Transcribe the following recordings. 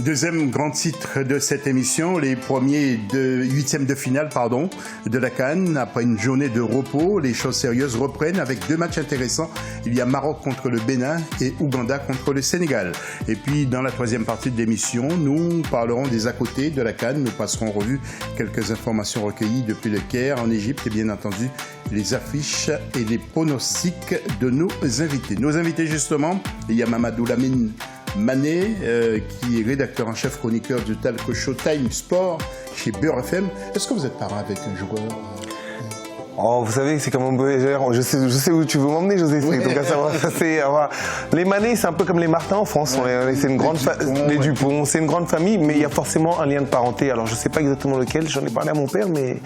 Deuxième grand titre de cette émission, les premiers huitièmes de finale de la CAN. Après une journée de repos, les choses sérieuses reprennent avec deux matchs intéressants. Il y a Maroc contre le Bénin et Ouganda contre le Sénégal. Et puis dans la troisième partie de l'émission, nous parlerons des à côté de la CAN. Nous passerons en revue quelques informations recueillies depuis le Caire en Égypte et bien entendu les affiches et les pronostics de nos invités. Nos invités justement, il y a Mamadou Lamine Mané, qui est rédacteur en chef chroniqueur du talk show Time Sport chez Beurre FM. Est-ce que vous êtes parent avec un joueur? Oh, vous savez, c'est comme un BGR. Je sais où tu veux m'emmener, José. Oui. Donc, les Mané, c'est un peu comme les Martin en France. Ouais. C'est une grande les Dupont, c'est une grande famille, mais il y a forcément un lien de parenté. Alors, je ne sais pas exactement lequel. J'en ai parlé à mon père, mais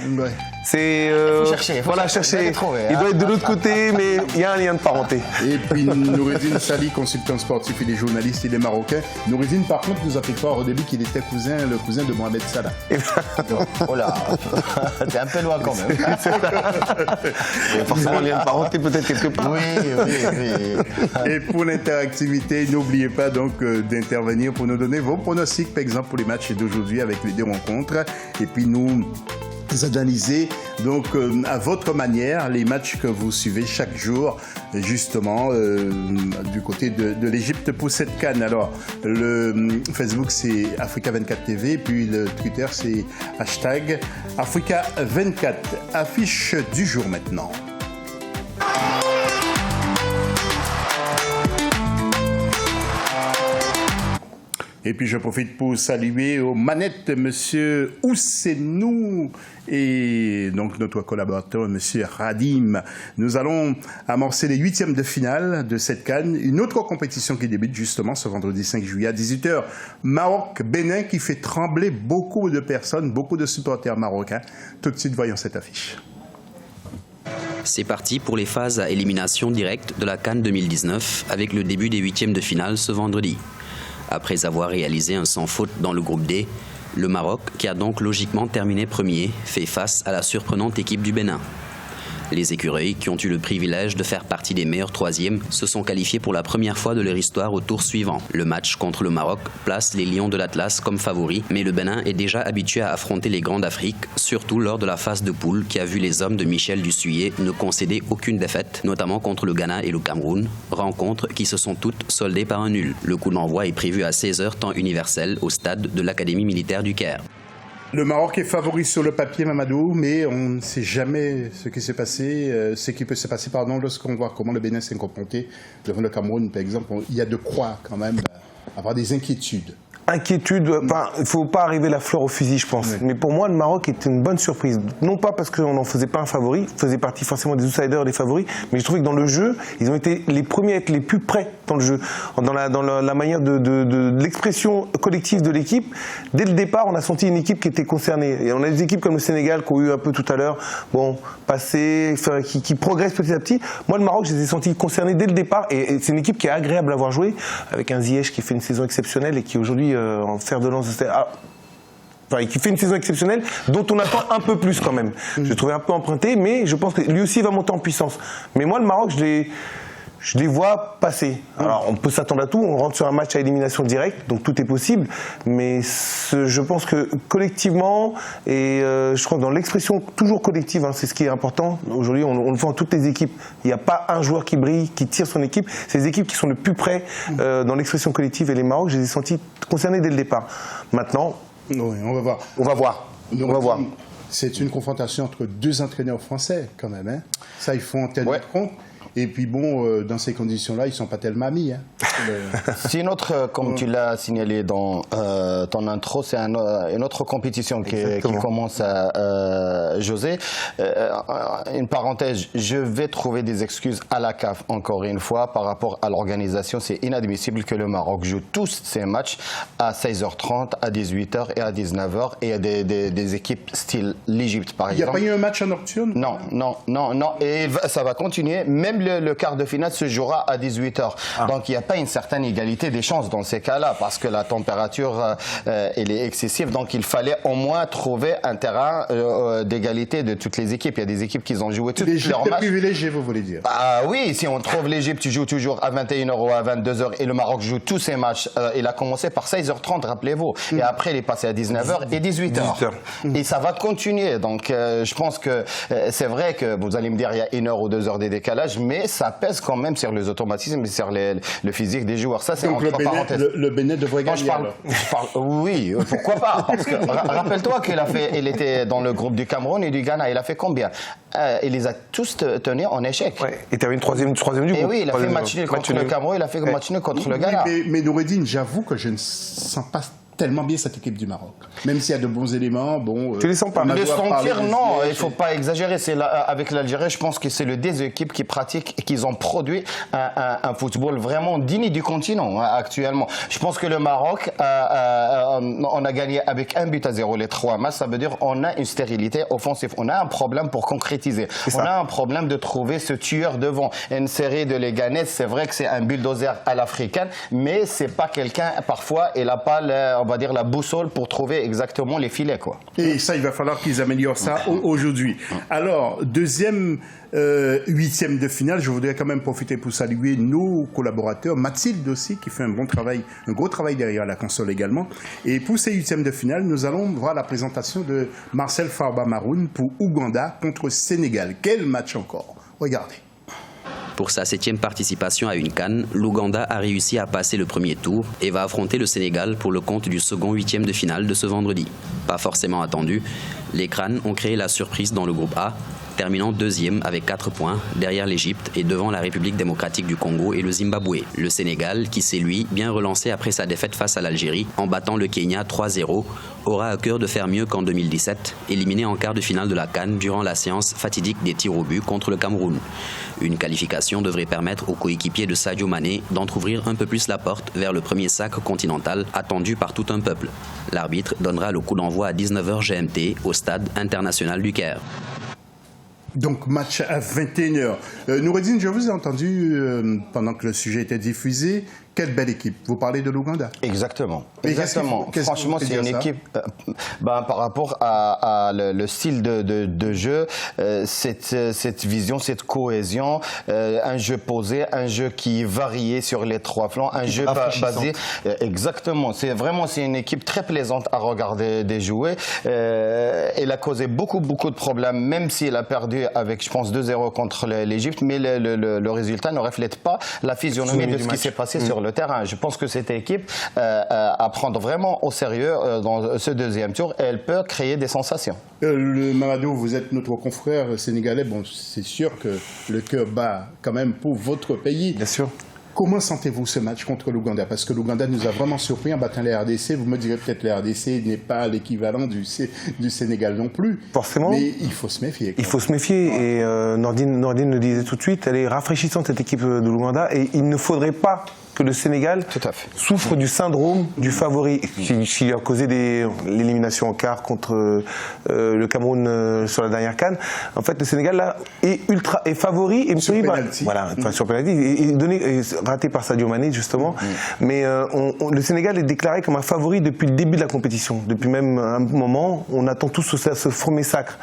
c'est. Faut chercher. Voilà, chercher. Il doit être de l'autre côté, mais il y a un lien de parenté. Et puis, Noureddine Sali, consultant sportif, il est journaliste, il est marocain. Noureddine, par contre, nous a fait croire au début qu'il était le cousin de Mohamed Salah. Oh là, t'es un peu loin quand même. Il y a forcément un lien de parenté peut-être quelque part. Oui. Et pour l'interactivité, n'oubliez pas donc d'intervenir pour nous donner vos pronostics, par exemple pour les matchs d'aujourd'hui avec les deux rencontres. Et puis nous analyser donc à votre manière les matchs que vous suivez chaque jour justement du côté de l'Égypte pour cette CAN. Alors le Facebook c'est Africa24 TV, puis le Twitter c'est #Africa24. Affiche du jour maintenant. Et puis je profite pour saluer aux manettes Monsieur Ousenou et donc notre collaborateur Monsieur Radim. Nous allons amorcer les huitièmes de finale de cette CAN, une autre compétition qui débute justement ce vendredi 5 juillet à 18h. Maroc-Bénin qui fait trembler beaucoup de personnes, beaucoup de supporters marocains. Tout de suite, voyons cette affiche. C'est parti pour les phases à élimination directe de la CAN 2019 avec le début des huitièmes de finale ce vendredi. Après avoir réalisé un sans faute dans le groupe D, le Maroc, qui a donc logiquement terminé premier, fait face à la surprenante équipe du Bénin. Les écureuils, qui ont eu le privilège de faire partie des meilleurs troisièmes, se sont qualifiés pour la première fois de leur histoire au tour suivant. Le match contre le Maroc place les Lions de l'Atlas comme favoris, mais le Bénin est déjà habitué à affronter les grands d'Afrique, surtout lors de la phase de poule qui a vu les hommes de Michel Dussuyer ne concéder aucune défaite, notamment contre le Ghana et le Cameroun, rencontres qui se sont toutes soldées par un nul. Le coup d'envoi est prévu à 16h temps universel au stade de l'Académie militaire du Caire. Le Maroc est favori sur le papier, Mamadou, mais on ne sait jamais ce qui s'est passé, ce qui peut se passer, lorsqu'on voit comment le Bénin s'est confronté devant le Cameroun, par exemple. Il y a de quoi, quand même, avoir des inquiétudes. Inquiétude, il ne faut pas arriver la fleur au fusil, je pense. Oui. Mais pour moi, le Maroc était une bonne surprise. Non pas parce qu'on n'en faisait pas un favori, faisait partie forcément des outsiders, des favoris, mais je trouvais que dans le jeu, ils ont été les premiers à être les plus près dans le jeu. Dans la manière de l'expression collective de l'équipe, dès le départ, on a senti une équipe qui était concernée. Et on a des équipes comme le Sénégal, qui ont eu un peu tout à l'heure, qui progressent petit à petit. Moi, le Maroc, je les ai sentis concernés dès le départ. Et c'est une équipe qui est agréable à voir jouer, avec un Ziyech qui fait une saison exceptionnelle et qui aujourd'hui en fer de lance qui fait une saison exceptionnelle dont on attend un peu plus quand même. Je l'ai trouvé un peu emprunté, mais je pense que lui aussi va monter en puissance. Mais moi le Maroc je les vois passer. Alors on peut s'attendre à tout, on rentre sur un match à élimination directe, donc tout est possible, mais je pense que collectivement, et je crois que dans l'expression toujours collective, c'est ce qui est important, aujourd'hui on le voit en toutes les équipes, il n'y a pas un joueur qui brille, qui tire son équipe, c'est les équipes qui sont le plus près dans l'expression collective, et les Maroc, je les ai sentis concernés dès le départ. Maintenant, oui, on va voir. C'est une confrontation entre deux entraîneurs français quand même, hein. Ça il faut en tenir compte. Et puis bon, dans ces conditions-là, ils ne sont pas tellement amis. C'est une autre, comme tu l'as signalé dans ton intro, c'est une autre compétition qui commence à José. Une parenthèse, je vais trouver des excuses à la CAF, encore une fois, par rapport à l'organisation. C'est inadmissible que le Maroc joue tous ses matchs à 16h30, à 18h et à 19h. Et il y a des équipes style l'Égypte, par exemple. Il n'y a pas eu un match en nocturne? Non. Et ça va continuer. Même le quart de finale se jouera à 18h. Donc il n'y a pas une certaine égalité des chances dans ces cas-là, parce que la température elle est excessive. Donc il fallait au moins trouver un terrain d'égalité de toutes les équipes. Il y a des équipes qui ont joué toutes leurs matchs. Privilégié, vous voulez dire? Ah oui, si on trouve l'Égypte qui joue toujours à 21h ou à 22h et le Maroc joue tous ses matchs, il a commencé par 16h30, rappelez-vous. Et après, il est passé à 19h et 18h. Et ça va continuer. Donc, je pense que c'est vrai que vous allez me dire il y a 1 heure ou 2 heures de décalage, mais ça pèse quand même sur les automatismes et sur le physique des joueurs. Ça, c'est entre parenthèses. Le Bénin devrait gagner. Oui, pourquoi pas? Parce que rappelle-toi qu'il était dans le groupe du Cameroun et du Ghana. Il a fait combien? Il les a tous tenus en échec. Ouais. Et tu avais une troisième du groupe. Et oui, il a fait match nul contre le Cameroun, il a fait match nul contre le Ghana. Mais Noureddine, j'avoue que je ne sens pas tellement bien cette équipe du Maroc. Même s'il y a de bons éléments, bon... Tu les sens pas? Le sentir, non, il ne faut pas exagérer. Avec l'Algérie, je pense que c'est le des équipes qui pratiquent et qui ont produit un football vraiment digne du continent actuellement. Je pense que le Maroc, on a gagné avec 1-0 les 3 matchs. Ça veut dire qu'on a une stérilité offensive. On a un problème pour concrétiser. On a un problème de trouver ce tueur devant. Une série de Léganais, c'est vrai que c'est un bulldozer à l'africaine, mais c'est pas quelqu'un, parfois, il n'a pas on va dire la boussole pour trouver exactement les filets, quoi. Et ça, il va falloir qu'ils améliorent ça aujourd'hui. Alors, deuxième huitième de finale, je voudrais quand même profiter pour saluer nos collaborateurs, Mathilde aussi, qui fait un bon travail, un gros travail derrière la console également. Et pour ces huitièmes de finale, nous allons voir la présentation de Marcel Farba Maroun pour Ouganda contre Sénégal. Quel match encore? Regardez. Pour sa 7e participation à une CAN, l'Ouganda a réussi à passer le premier tour et va affronter le Sénégal pour le compte du second 8e de finale de ce vendredi. Pas forcément attendu, les Crânes ont créé la surprise dans le groupe A, terminant 2e avec 4 points derrière l'Égypte et devant la République démocratique du Congo et le Zimbabwe. Le Sénégal, qui s'est lui bien relancé après sa défaite face à l'Algérie en battant le Kenya 3-0, aura à cœur de faire mieux qu'en 2017, éliminé en quart de finale de la CAN durant la séance fatidique des tirs au but contre le Cameroun. Une qualification devrait permettre aux coéquipiers de Sadio Mané d'entrouvrir un peu plus la porte vers le premier sacre continental attendu par tout un peuple. L'arbitre donnera le coup d'envoi à 19h GMT au stade international du Caire. Donc, match à 21h. Noureddine, je vous ai entendu pendant que le sujet était diffusé. Quelle belle équipe. Vous parlez de l'Ouganda. Exactement. Exactement. Franchement, c'est une équipe, par rapport à le style de jeu, cette vision, cette cohésion, un jeu posé, un jeu qui variait sur les 3 flancs, un jeu basé. Exactement. C'est une équipe très plaisante à regarder jouer. Elle a causé beaucoup de problèmes, même si elle a perdu avec, je pense, 2-0 contre l'Égypte, mais le résultat ne reflète pas la physionomie de ce qui s'est passé sur le terrain. Je pense que cette équipe à prendre vraiment au sérieux dans ce deuxième tour, elle peut créer des sensations. Mamadou, vous êtes notre confrère sénégalais. Bon, c'est sûr que le cœur bat quand même pour votre pays. Bien sûr. Comment sentez-vous ce match contre l'Ouganda? Parce que l'Ouganda nous a vraiment surpris en battant les RDC. Vous me direz peut-être que les RDC n'est pas l'équivalent du Sénégal non plus. Forcément. Mais il faut se méfier. Il faut se méfier. Ouais. Et Nordine le disait tout de suite, elle est rafraîchissante cette équipe de l'Ouganda. Et il ne faudrait pas que le Sénégal souffre du syndrome du favori qui a causé l'élimination en quart contre le Cameroun sur la dernière CAN. En fait, le Sénégal là est favori et sur penalty. Sur penalty et raté par Sadio Mané justement. Mais le Sénégal est déclaré comme un favori depuis le début de la compétition. Depuis même un moment, on attend tous ce premier sacre.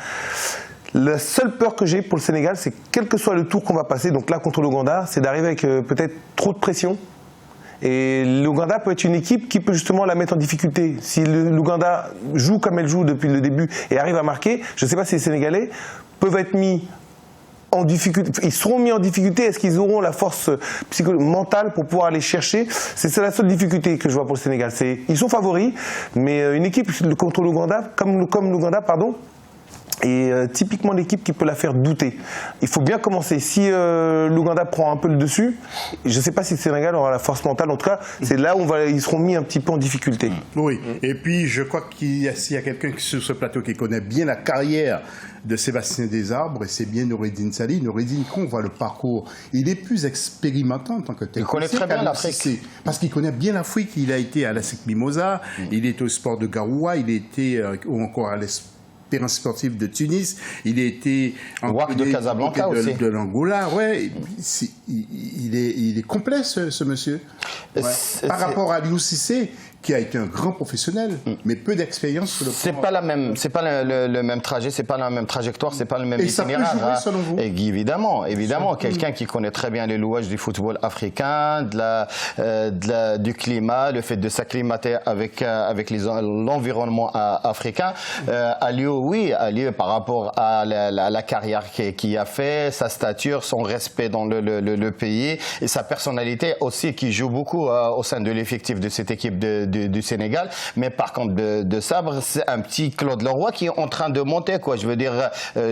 La seule peur que j'ai pour le Sénégal, c'est quel que soit le tour qu'on va passer, donc là contre l'Ouganda, c'est d'arriver avec peut-être trop de pression. Et l'Ouganda peut être une équipe qui peut justement la mettre en difficulté. Si l'Ouganda joue comme elle joue depuis le début et arrive à marquer, je ne sais pas si les Sénégalais peuvent être mis en difficulté. Ils seront mis en difficulté. Est-ce qu'ils auront la force mentale pour pouvoir aller chercher? C'est la seule difficulté que je vois pour le Sénégal. Ils sont favoris, mais une équipe contre l'Ouganda, comme l'Ouganda, pardon, et typiquement l'équipe qui peut la faire douter. Il faut bien commencer. Si l'Ouganda prend un peu le dessus, je ne sais pas si le Sénégal aura la force mentale. En tout cas, c'est là où ils seront mis un petit peu en difficulté. Oui. Et puis, je crois s'il y a quelqu'un sur ce plateau qui connaît bien la carrière de Sébastien Desarbres, c'est bien Noureddine Sali. Noureddine, quand on voit le parcours, il est plus expérimentant en tant que tel. Il connaît très bien l'Afrique. Parce qu'il connaît bien l'Afrique. Il a été à la SEC Mimosa, il est au Sport de Garoua, il était ou encore à l'Espoir terrain sportif de Tunis. Il a été Wak de Casablanca aussi. De l'Angola, ouais. Il est complet, ce monsieur. Ouais. Par rapport à Aliou Cissé, qui a été un grand professionnel, mais peu d'expérience sur le plan. C'est pas le même trajet, c'est pas la même trajectoire, c'est pas le même itinéraire. Et ça peut jouer, selon vous? Évidemment, quelqu'un qui connaît très bien les louages du football africain, du climat, le fait de s'acclimater avec l'environnement africain. Aliou, par rapport à la carrière qu'il a fait, sa stature, son respect dans le pays et sa personnalité aussi qui joue beaucoup au sein de l'effectif de cette équipe du Sénégal, mais par contre de Sabre, c'est un petit Claude Leroy qui est en train de monter, quoi. Je veux dire,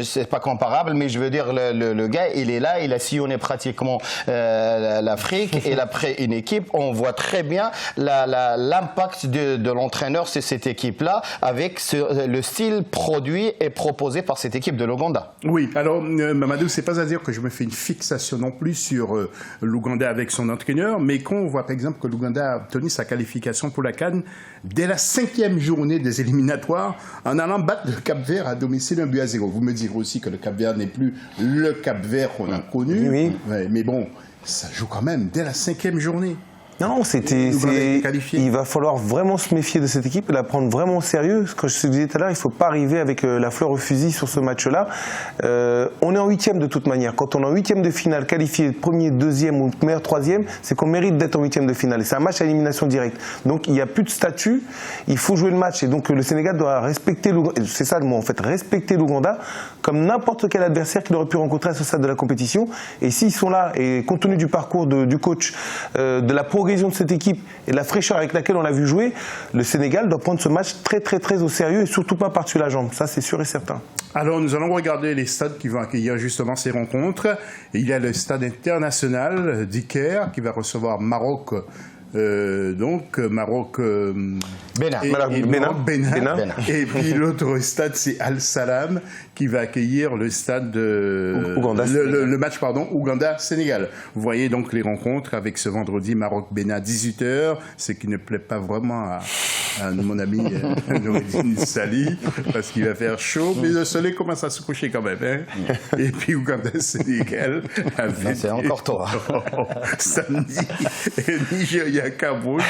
c'est pas comparable, mais je veux dire, le gars, il est là, il a sillonné pratiquement l'Afrique, et après une équipe, on voit très bien l'impact de l'entraîneur sur cette équipe-là, avec le style produit et proposé par cette équipe de l'Ouganda. Oui, alors Mamadou, c'est pas à dire que je me fais une fixation non plus sur l'Ouganda avec son entraîneur, mais quand on voit par exemple que l'Ouganda a obtenu sa qualification pour la CAN dès la 5e journée des éliminatoires en allant battre le Cap-Vert à domicile 1-0. Vous me direz aussi que le Cap-Vert n'est plus le Cap-Vert qu'on a connu, oui. Ouais, mais bon, ça joue quand même dès la 5e journée. Non, il va falloir vraiment se méfier de cette équipe et la prendre vraiment au sérieux. Comme je te disais tout à l'heure, il ne faut pas arriver avec la fleur au fusil sur ce match-là. On est en 8e de toute manière. Quand on est en 8e de finale, qualifié premier, deuxième ou meilleur troisième, c'est qu'on mérite d'être en 8e de finale. Et c'est un match à élimination directe. Donc il n'y a plus de statut, il faut jouer le match. Et donc le Sénégal doit respecter l'Ouganda. C'est ça le mot en fait, respecter l'Ouganda comme n'importe quel adversaire qu'il aurait pu rencontrer à ce stade de la compétition. Et s'ils sont là, et compte tenu du parcours du coach, de la progression de cette équipe et de la fraîcheur avec laquelle on l'a vu jouer, le Sénégal doit prendre ce match très très très au sérieux et surtout pas par-dessus la jambe. Ça, c'est sûr et certain. Alors, nous allons regarder les stades qui vont accueillir justement ces rencontres. Il y a le stade international d'Iker qui va recevoir Maroc. Maroc Bénin. Et puis l'autre stade, c'est Al Salam qui va accueillir le stade le match Ouganda-Sénégal. Vous voyez donc les rencontres avec ce vendredi Maroc-Bénin à 18h, ce qui ne plaît pas vraiment à mon ami Noureddine Sali, parce qu'il va faire chaud, mais le soleil commence à se coucher quand même. Hein. Et puis Ouganda-Sénégal c'est encore tôt. Samedi, Nigeria-Cameroun.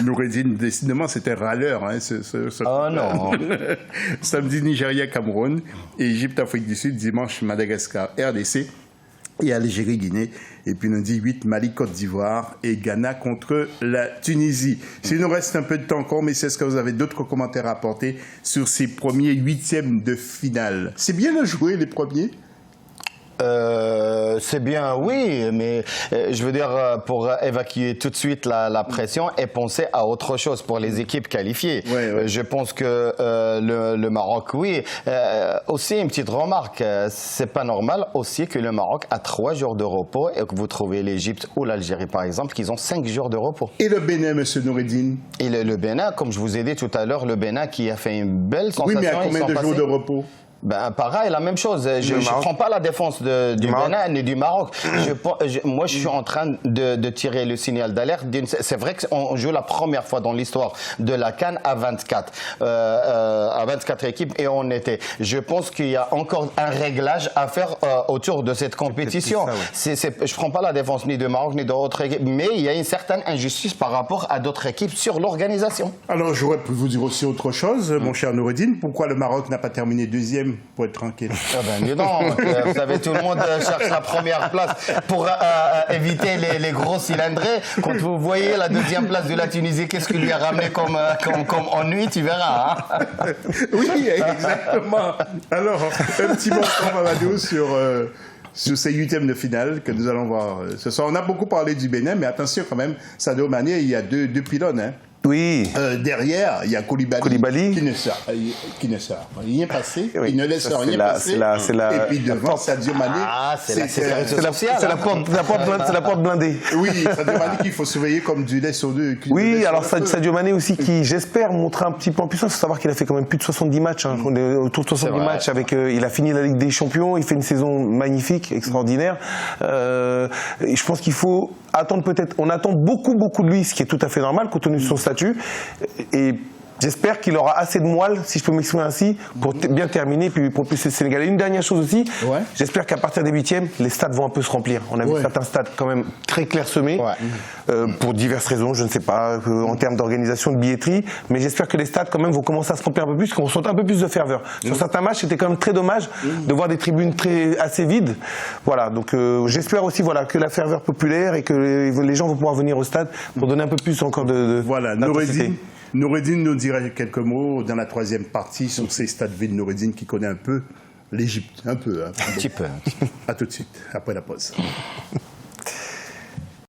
Noureddine, décidément, c'était râleur. Hein, oh non. Samedi, Nigeria-Cameroun. Égypte-Afrique du Sud. Dimanche, Madagascar-RDC. Et Algérie-Guinée. Et puis lundi 8, Mali-Côte d'Ivoire. Et Ghana contre la Tunisie. S'il nous reste un peu de temps encore, mais est-ce que vous avez d'autres commentaires à apporter sur ces premiers 8e de finale? C'est bien de jouer les premiers? C'est bien, oui, mais je veux dire, pour évacuer tout de suite la pression et penser à autre chose pour les équipes qualifiées. Ouais. Je pense que le Maroc, oui. Aussi, une petite remarque, c'est pas normal aussi que le Maroc a 3 jours de repos et que vous trouvez l'Égypte ou l'Algérie, par exemple, qui ont 5 jours de repos. Et le Bénin, monsieur Noureddine? Et le Bénin, comme je vous ai dit tout à l'heure, le Bénin qui a fait une belle sensation. Oui, mais à combien de jours de repos? Ben, pareil, la même chose. Je ne prends pas la défense du Bénin ni du Maroc. Moi, je suis en train de tirer le signal d'alerte. C'est vrai qu'on joue la première fois dans l'histoire de la CAN à 24. À 24 équipes et on était. Je pense qu'il y a encore un réglage à faire autour de cette compétition. Ça, ouais. Je ne prends pas la défense ni du Maroc ni d'autres équipes, mais il y a une certaine injustice par rapport à d'autres équipes sur l'organisation. Alors, j'aurais pu vous dire aussi autre chose, mon cher Noureddine. Pourquoi le Maroc n'a pas terminé 2e pour être tranquille? Ah ben, dis donc, vous savez, tout le monde cherche la première place pour éviter les gros cylindrés. Quand vous voyez la 2e place de la Tunisie, qu'est-ce qu'il lui a ramené comme ennui, tu verras. Hein. Oui, exactement. Alors, un petit mot Mamadou sur ces 8e de finale que nous allons voir ce soir. On a beaucoup parlé du Bénin, mais attention quand même, Sadio Mané, il y a deux pylônes. Hein. Oui. Derrière, il y a Koulibaly qui ne sort rien passer. Oui. Il ne laisse rien passer. Et puis devant, Sadio Mané, c'est la porte blindée. Oui, Sadio Mané qu'il faut surveiller comme du lait sur deux. Oui, alors Sadio Mané aussi qui, j'espère, montre un petit peu en puissance. Il faut savoir qu'il a fait quand même plus de 70 matchs. Hein, autour de 70 matchs. Il a fini la Ligue des Champions. Il fait une saison magnifique, extraordinaire. Et je pense qu'il faut attendre peut-être. On attend beaucoup de lui, ce qui est tout à fait normal compte tenu de son statut. Et J'espère qu'il aura assez de moelle, si je peux m'exprimer ainsi, pour bien terminer puis propulser le Sénégal. Et une dernière chose aussi, j'espère qu'à partir des 8e, les stades vont un peu se remplir. On a vu certains stades quand même très clairsemés, pour diverses raisons, je ne sais pas, en termes d'organisation, de billetterie, mais j'espère que les stades quand même vont commencer à se remplir un peu plus, qu'on sente un peu plus de ferveur. Sur certains matchs, c'était quand même très dommage de voir des tribunes assez vides. Voilà, donc j'espère aussi que la ferveur populaire et que les gens vont pouvoir venir au stade pour donner un peu plus encore de voilà, Noureddine nous dirait quelques mots dans la troisième partie sur ces stades vides. Noureddine qui connaît un peu l'Égypte, un peu. Un petit peu. À tout de suite, après la pause.